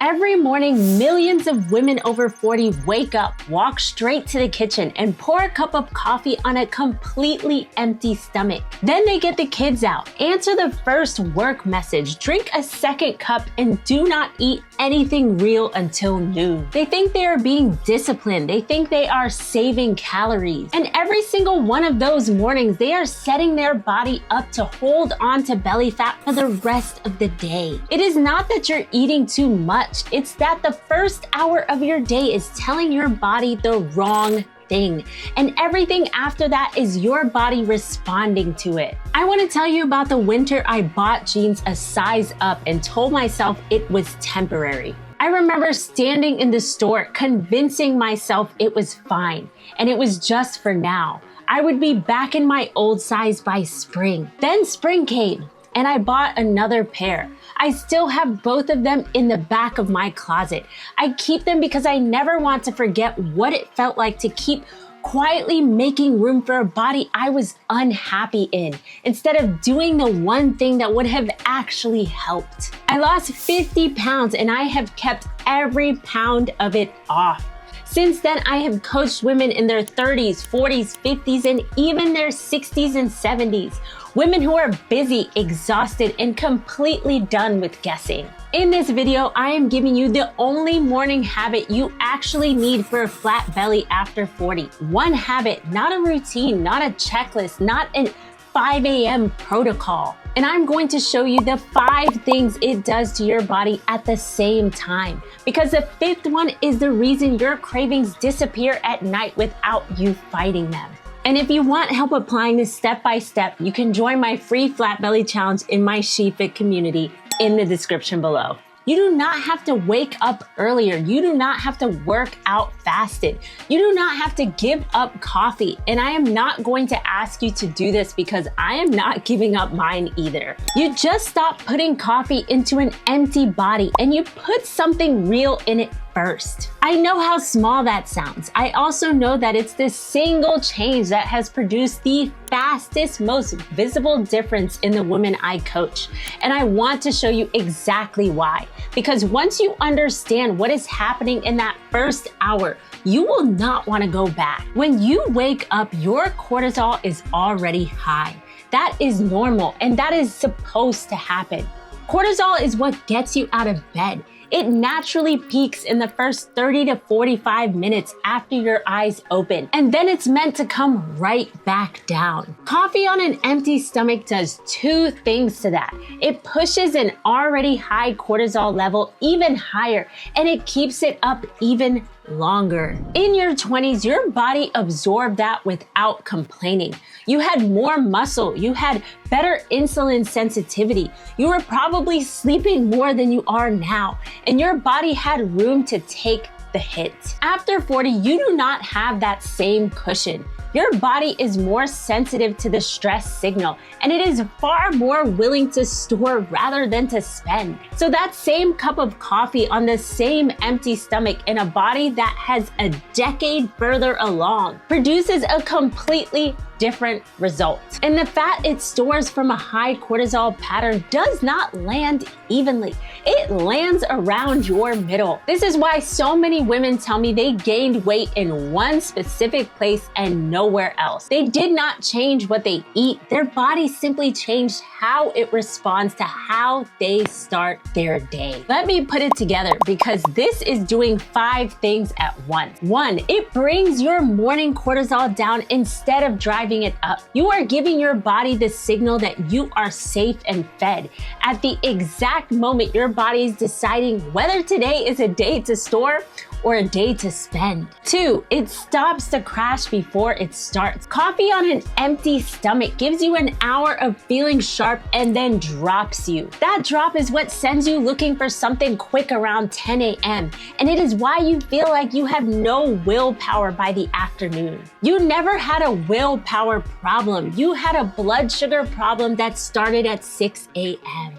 Every morning, millions of women over 40 wake up, walk straight to the kitchen, and pour a cup of coffee on a completely empty stomach. Then they get the kids out, answer the first work message, drink a second cup, and do not eat anything real until noon. They think they are being disciplined. They think they are saving calories. And every single one of those mornings, they are setting their body up to hold on to belly fat for the rest of the day. It is not that you're eating too much. It's that the first hour of your day is telling your body the wrong thing. And everything after that is your body responding to it. I want to tell you about the winter I bought jeans a size up and told myself it was temporary. I remember standing in the store convincing myself it was fine and it was just for now. I would be back in my old size by spring. Then spring came and I bought another pair. I still have both of them in the back of my closet. I keep them because I never want to forget what it felt like to keep quietly making room for a body I was unhappy in, instead of doing the one thing that would have actually helped. I lost 50 pounds and I have kept every pound of it off. Since then, I have coached women in their 30s, 40s, 50s, and even their 60s and 70s. Women who are busy, exhausted, and completely done with guessing. In this video, I am giving you the only morning habit you actually need for a flat belly after 40. One habit, not a routine, not a checklist, not a 5 a.m. protocol. And I'm going to show you the 5 things it does to your body at the same time. Because the 5th one is the reason your cravings disappear at night without you fighting them. And if you want help applying this step by step, you can join my free flat belly challenge in my SheFit community in the description below. You do not have to wake up earlier. You do not have to work out fasted. You do not have to give up coffee. And I am not going to ask you to do this because I am not giving up mine either. You just stop putting coffee into an empty body and you put something real in it first. I know how small that sounds. I also know that it's this single change that has produced the fastest, most visible difference in the women I coach. And I want to show you exactly why. Because once you understand what is happening in that first hour, you will not want to go back. When you wake up, your cortisol is already high. That is normal and that is supposed to happen. Cortisol is what gets you out of bed. It naturally peaks in the first 30 to 45 minutes after your eyes open, and then it's meant to come right back down. Coffee on an empty stomach does 2 things to that. It pushes an already high cortisol level even higher, and it keeps it up even longer. In your 20s, your body absorbed that without complaining. You had more muscle, you had better insulin sensitivity, you were probably sleeping more than you are now, and your body had room to take the hit. After 40, you do not have that same cushion. Your body is more sensitive to the stress signal, and it is far more willing to store rather than to spend. So that same cup of coffee on the same empty stomach in a body that has a decade further along produces a completely different result. And the fat it stores from a high cortisol pattern does not land evenly. It lands around your middle. This is why so many women tell me they gained weight in one specific place and nowhere else. They did not change what they eat. Their body simply changed how it responds to how they start their day. Let me put it together because this is doing 5 things at once. 1, it brings your morning cortisol down instead of driving it up. You are giving your body the signal that you are safe and fed at the exact moment your body is deciding whether today is a day to store or a day to spend. 2, it stops the crash before it starts. Coffee on an empty stomach gives you an hour of feeling sharp and then drops you. That drop is what sends you looking for something quick around 10 a.m. And it is why you feel like you have no willpower by the afternoon. You never had a willpower problem. You had a blood sugar problem that started at 6 a.m.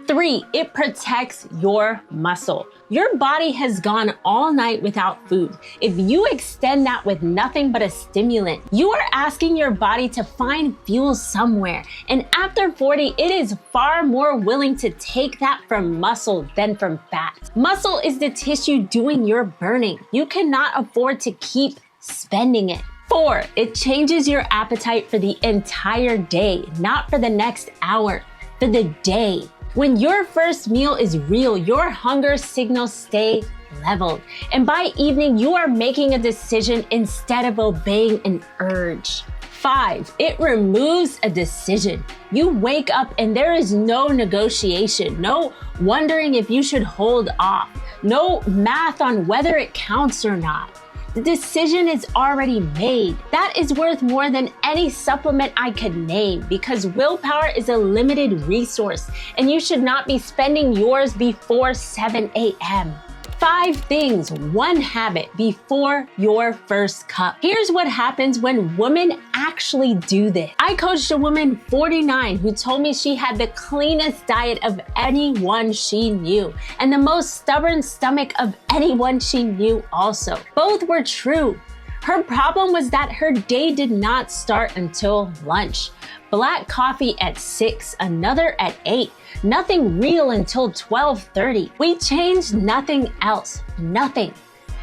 3, it protects your muscle. Your body has gone all night without food. If you extend that with nothing but a stimulant, you are asking your body to find fuel somewhere. And after 40, it is far more willing to take that from muscle than from fat. Muscle is the tissue doing your burning. You cannot afford to keep spending it. 4, it changes your appetite for the entire day, not for the next hour, for the day. When your first meal is real, your hunger signals stay leveled. And by evening, you are making a decision instead of obeying an urge. 5, it removes a decision. You wake up and there is no negotiation, no wondering if you should hold off, no math on whether it counts or not. The decision is already made. That is worth more than any supplement I could name, because willpower is a limited resource and you should not be spending yours before 7 a.m. 5 things, 1 habit before your first cup. Here's what happens when women actually do this. I coached a woman 49 who told me she had the cleanest diet of anyone she knew and the most stubborn stomach of anyone she knew also. Both were true. Her problem was that her day did not start until lunch. Black coffee at 6, another at 8. Nothing real until 12:30. We changed nothing else, nothing.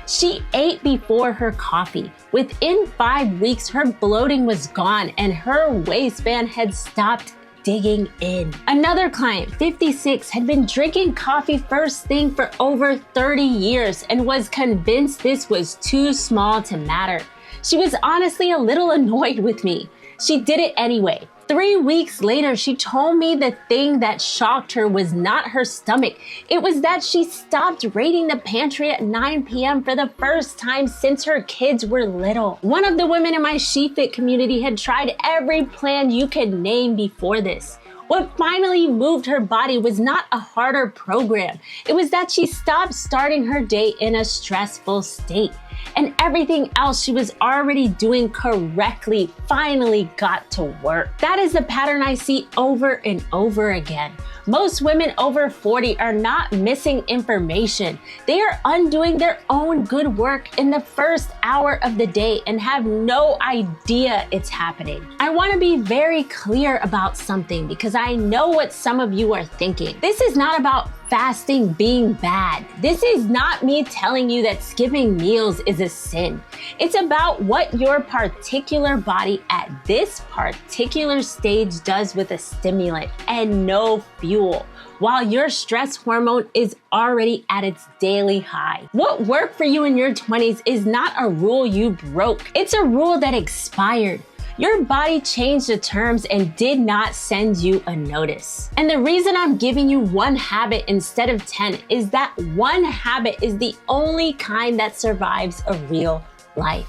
She ate before her coffee. Within 5 weeks, her bloating was gone and her waistband had stopped digging in. Another client, 56, had been drinking coffee first thing for over 30 years and was convinced this was too small to matter. She was honestly a little annoyed with me. She did it anyway. 3 weeks later, she told me the thing that shocked her was not her stomach. It was that she stopped raiding the pantry at 9 p.m. for the first time since her kids were little. One of the women in my SheFit community had tried every plan you could name before this. What finally moved her body was not a harder program. It was that she stopped starting her day in a stressful state. And everything else she was already doing correctly finally got to work. That is the pattern I see over and over again. Most women over 40 are not missing information. They are undoing their own good work in the first hour of the day and have no idea it's happening. I want to be very clear about something because I know what some of you are thinking. This is not about fasting being bad. This is not me telling you that skipping meals is a sin. It's about what your particular body at this particular stage does with a stimulant and no fuel, while your stress hormone is already at its daily high. What worked for you in your 20s is not a rule you broke. It's a rule that expired. Your body changed the terms and did not send you a notice. And the reason I'm giving you 1 habit instead of 10 is that 1 habit is the only kind that survives a real life.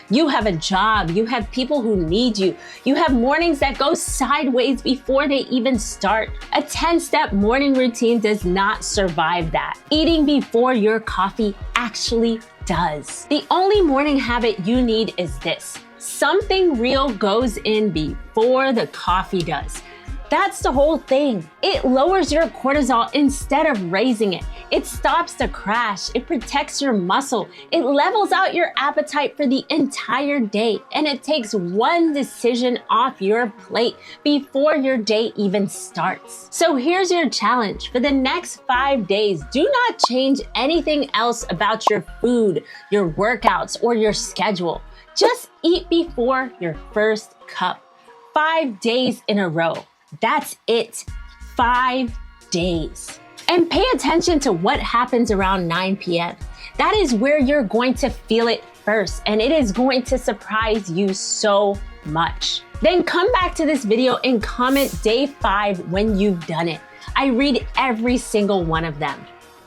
You have a job, you have people who need you, you have mornings that go sideways before they even start. A 10-step morning routine does not survive that. Eating before your coffee actually does. The only morning habit you need is this. Something real goes in before the coffee does. That's the whole thing. It lowers your cortisol instead of raising it. It stops the crash. It protects your muscle. It levels out your appetite for the entire day. And it takes 1 decision off your plate before your day even starts. So here's your challenge. For the next 5 days, do not change anything else about your food, your workouts, or your schedule. Just eat before your first cup. 5 days in a row. That's it. 5 days. And pay attention to what happens around 9 p.m. That is where you're going to feel it first, and it is going to surprise you so much. Then come back to this video and comment day 5 when you've done it. I read every single one of them.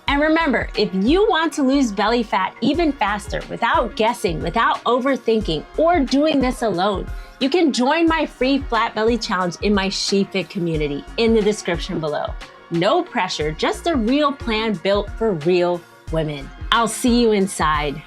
And remember, if you want to lose belly fat even faster without guessing, without overthinking, or doing this alone, you can join my free flat belly challenge in my SheFit community in the description below. No pressure, just a real plan built for real women. I'll see you inside.